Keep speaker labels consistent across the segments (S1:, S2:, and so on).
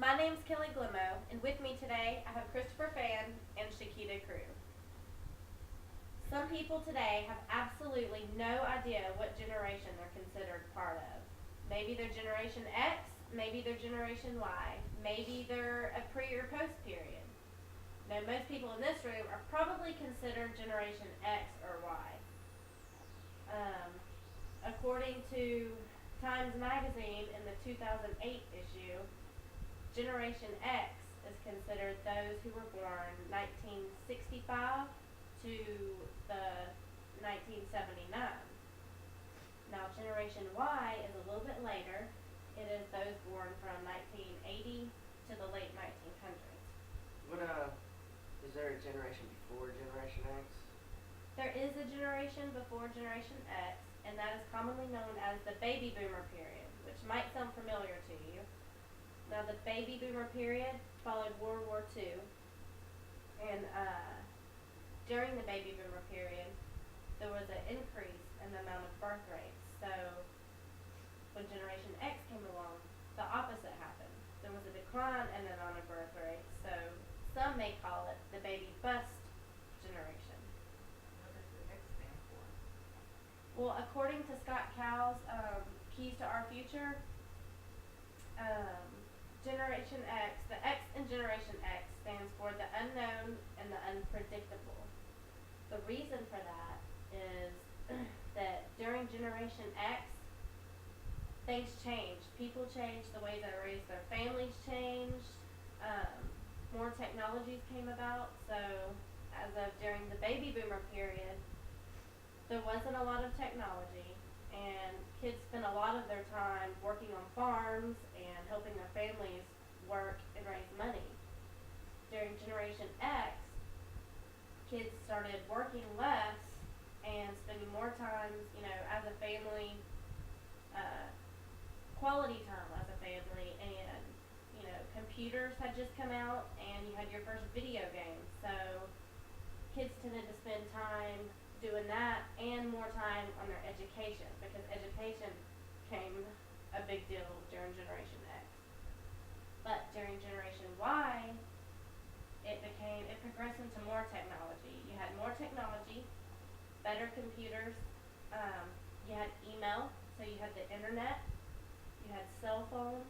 S1: My name's Kelly Glimmo, and with me today I have Christopher Fan and Shakita Crew. Some people today have absolutely no idea what generation they're considered part of. Maybe they're Generation X, maybe they're Generation Y, maybe they're a pre or post period. Now, most people in this room are probably considered Generation X or Y. According to Times Magazine in the 2008 issue, Generation X is considered those who were born 1965 to the 1979. Now, Generation Y is a little bit later. It is those born from 1980 to the late 1900s.
S2: Is there a generation before Generation X?
S1: There is a generation before Generation X, and that is commonly known as the baby boomer period, which might sound familiar to you. Now, the baby boomer period followed World War II, and during the baby boomer period, there was an increase in the amount of birth rates. So, when Generation X came along, the opposite happened. There was a decline in the amount of birth rates. So, some may call it the baby bust generation.
S3: What does the X stand for?
S1: Well, according to Scott Cowell's Keys to Our Future, Generation X, the X in Generation X stands for the unknown and the unpredictable. The reason for that is that during Generation X, things changed. People changed, the way they raised their families changed, more technologies came about. So, as of during the baby boomer period, there wasn't a lot of technology, and kids spent a lot of their time working on farms and helping their families work and raise money. During Generation X, kids started working less and spending more time, as a family, quality time as a family, and computers had just come out, and you had your first video games. So kids tended to spend time doing that and more time on their education, because education became a big deal during Generation X. But during Generation Y, it progressed into more technology. You had more technology, better computers, you had email, so you had the internet, you had cell phones.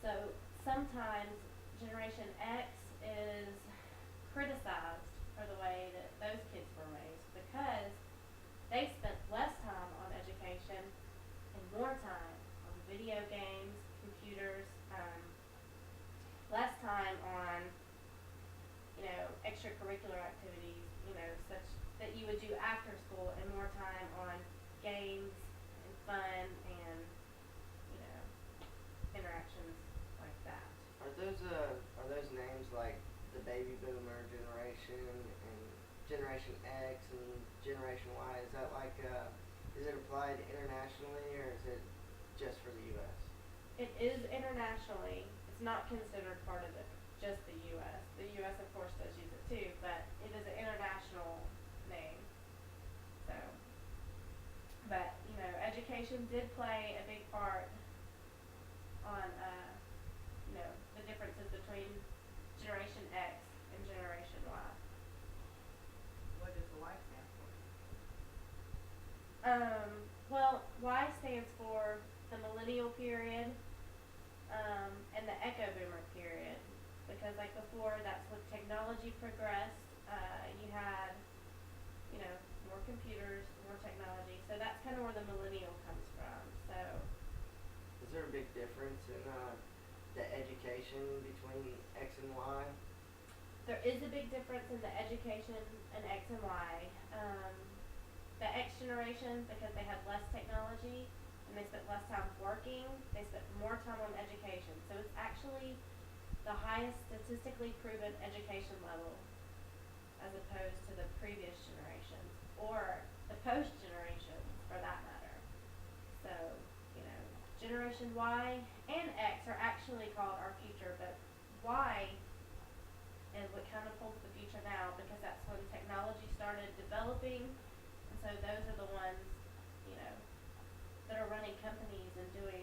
S1: So sometimes Generation X is criticized for the way that those kids were raised, because they spent less time on education and more time on video games, computers, less time on extracurricular activities, such that you would do after school, and more time on games and fun and interactions like that.
S2: Are those names like the baby boomer generation and Generation X and Generation Y? Is that is it applied internationally, or is it just for the U.S.?
S1: It is internationally. It's not considered part of just the U.S. The U.S. of course does use it too, but it is an international name. So, but education did play a big part on the differences between Generation X and Generation Y.
S3: What does the Y stand for?
S1: Well, Y stands for the millennial period, and the echo boomer period, because like before, that's when technology progressed. You had, more computers, more technology. So that's kind of where the millennial comes from. So,
S2: Is there a big difference in the education between X and Y?
S1: there is a big difference in the education in X and Y. The X generation, because they had less technology and they spent less time working, they spent more time on education. So it's actually the highest statistically proven education level, as opposed to the previous generations, or the post generations for that matter. So, Generation Y and X are actually called our future, but Y is what kind of holds the future now, because that's when technology started developing, and so those are the ones, that are running companies and doing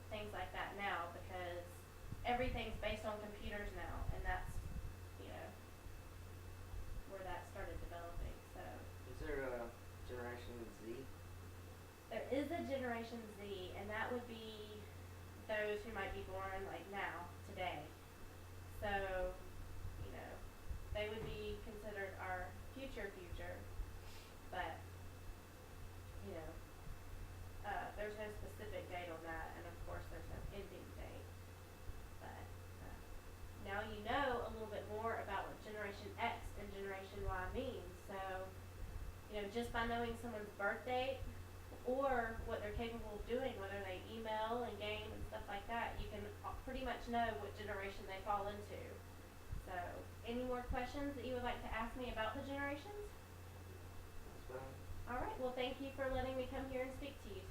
S1: things like that now, because everything's based on computers now, and that's, you know, where that started developing. So
S2: Is there a Generation Z?
S1: there is a Generation Z, and that would be those who might be born like now, today. So, you know, they would be considered our future, but, you know, there's no specific date on that, and of course there's no ending date. But now you know a little bit more about what Generation X and Generation Y means. So, you know, just by knowing someone's birth date or what they're capable of doing, whether they email and game and stuff like that, you can pretty much know what generation they fall into. So, any more questions that you would like to ask me about the generations?
S2: That's fine.
S1: Alright, well thank you for letting me come here and speak to you